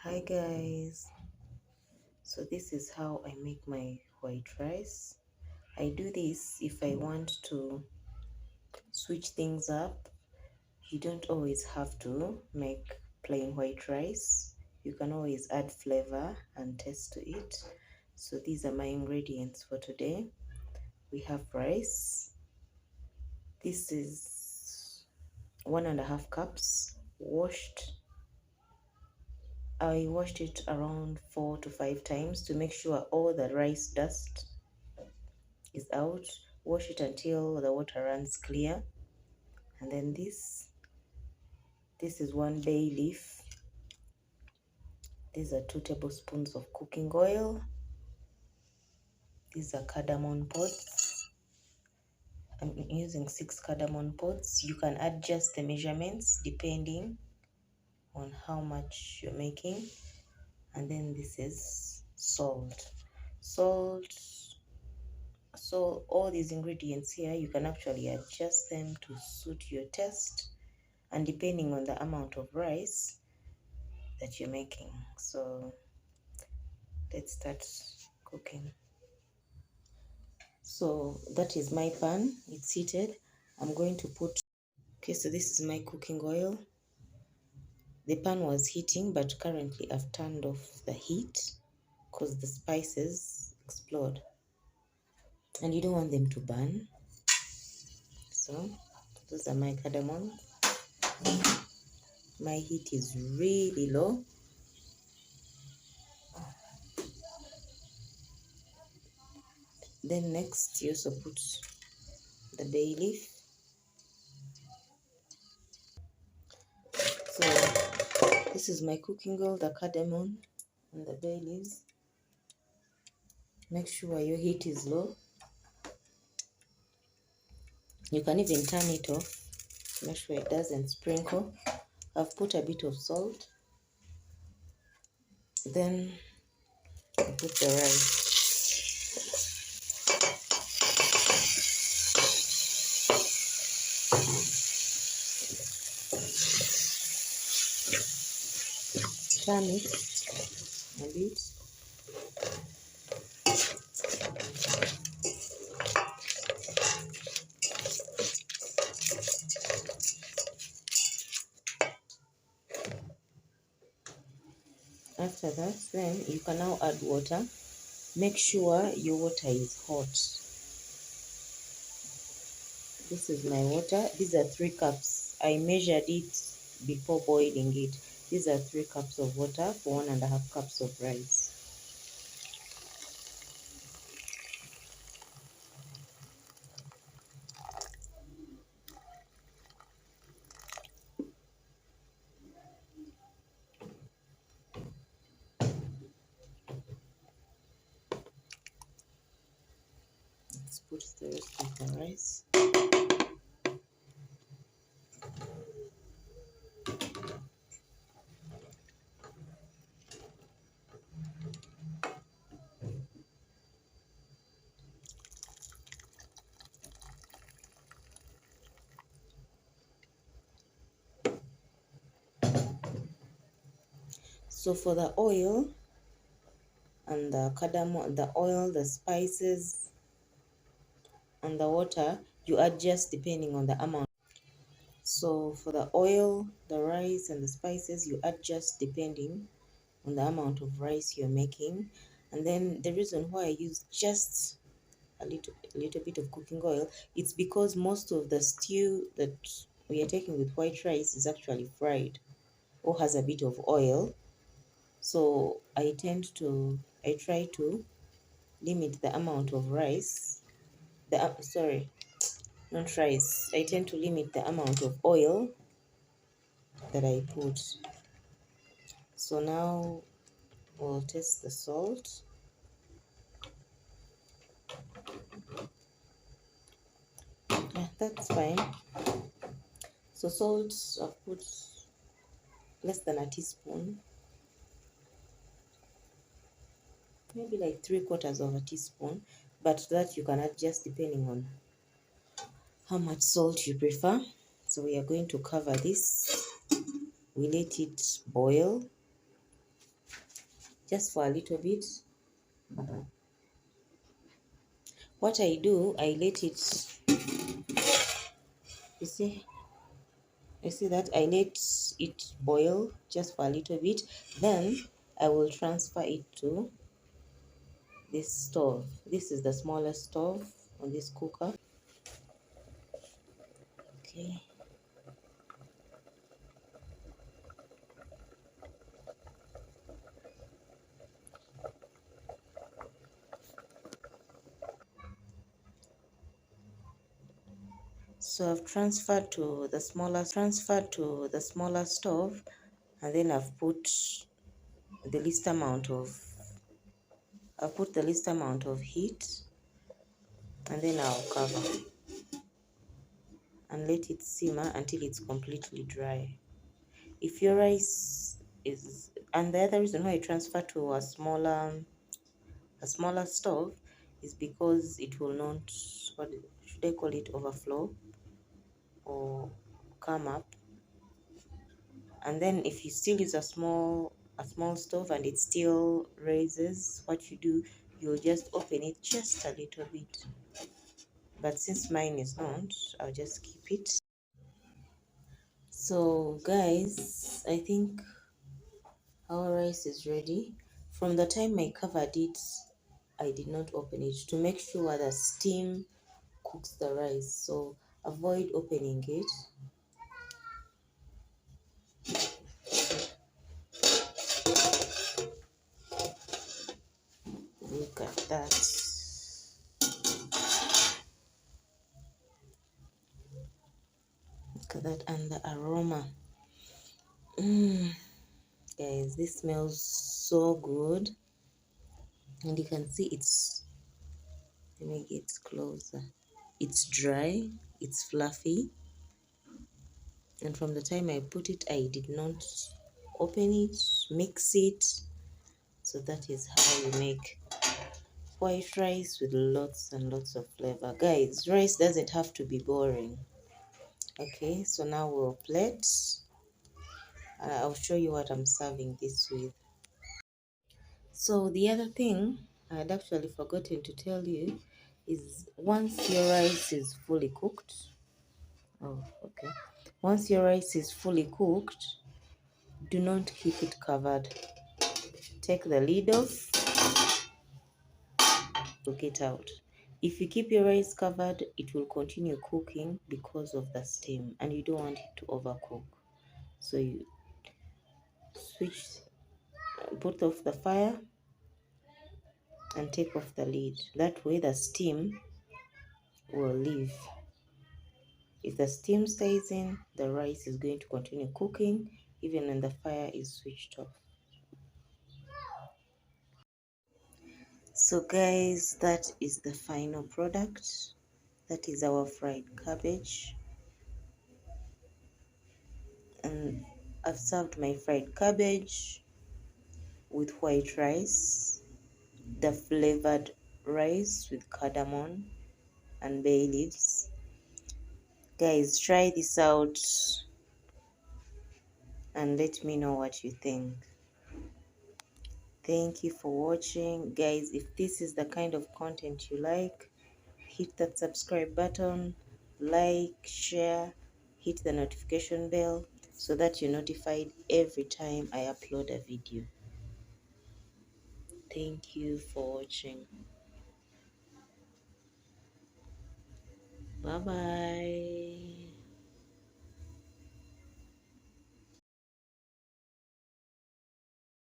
Hi guys, so this is how I make my white rice. I do this if I want to switch things up. You don't always have to make plain white rice. You can always add flavor and taste to it. So these are my ingredients for today. We have rice. This is 1.5 cups washed. I washed it around 4 to 5 times to make sure all the rice dust is out. Wash it until the water runs clear. And then this is 1 bay leaf. These are 2 tablespoons of cooking oil. These are cardamom pods. I'm using 6 cardamom pods. You can adjust the measurements depending on how much you're making. And then this is salt. So all these ingredients here, you can actually adjust them to suit your taste and depending on the amount of rice that you're making. So let's start cooking. So that is my pan, it's heated. I'm going to put, okay, so this is my cooking oil. The pan was heating, but currently I've turned off the heat because the spices explode and you don't want them to burn. So those are my cardamom. My heat is really low. Then next you also put the bay leaf. So this is my cooking oil, the cardamom and the bay leaves. Make sure your heat is low. You can even turn it off. Make sure it doesn't sprinkle. I've put a bit of salt. Then I put the rice. Turn it a bit. After that, then you can now add water. Make sure your water is hot. This is my water. These are 3 cups. I measured it before boiling it. These are 3 cups of water for 1.5 cups of rice. Let's put the rest of the rice. So for the oil and the cardamom, the oil, the spices, and the water, you adjust depending on the amount. So for the oil, the rice, and the spices, you adjust depending on the amount of rice you're making. And then the reason why I use just a little bit of cooking oil, it's because most of the stew that we are taking with white rice is actually fried or has a bit of oil. So I try to limit the amount of rice, sorry, not rice. I tend to limit the amount of oil that I put. So now we'll test the salt. Yeah, that's fine. So salt, I've put less than a teaspoon, maybe like 3/4 of a teaspoon, but that you can adjust depending on how much salt you prefer. So we are going to cover this. We let it boil. just for a little bit. What I do, I let it, you see, that I let it boil just for a little bit. Then I will transfer it to this stove. This is the smallest stove on this cooker. Okay. So I've transferred to the smaller stove, and then the least amount of I've put the least amount of heat, and then I'll cover and let it simmer until it's completely dry. If your rice is, and the other reason why I transfer to a smaller stove is because it will not, what should I call it, overflow or come up. And then if you still use a small stove and it still raises, what you do, you'll just open it just a little bit. But since mine is not, I'll just keep it. So guys, I think our rice is ready. From the time I covered it, I did not open it to make sure the steam cooks the rice. So avoid opening it. Look at that. Look at that, and the aroma. Guys, this smells so good. And you can see let me get closer. It's dry, it's fluffy. And from the time I put it, I did not open it, mix it. So that is how you make white rice with lots and lots of flavor. Guys, rice doesn't have to be boring. Okay, so now we'll plate. And I'll show you what I'm serving this with. So the other thing I had actually forgotten to tell you is once your rice is fully cooked, once your rice is fully cooked, do not keep it covered. Take the lid off, cook it out. If you keep your rice covered, it will continue cooking because of the steam, and you don't want it to overcook. So you put off the fire and take off the lid. That way the steam will leave. If the steam stays in, the rice is going to continue cooking even when the fire is switched off. So guys, that is the final product. That is our fried cabbage. And I've served my fried cabbage with white rice, the flavored rice with cardamon and bay leaves. Guys, try this out and let me know what you think. Thank you for watching. Guys, if this is the kind of content you like, hit that subscribe button, like, share, hit the notification bell so that you're notified every time I upload a video. Thank you for watching. Bye bye.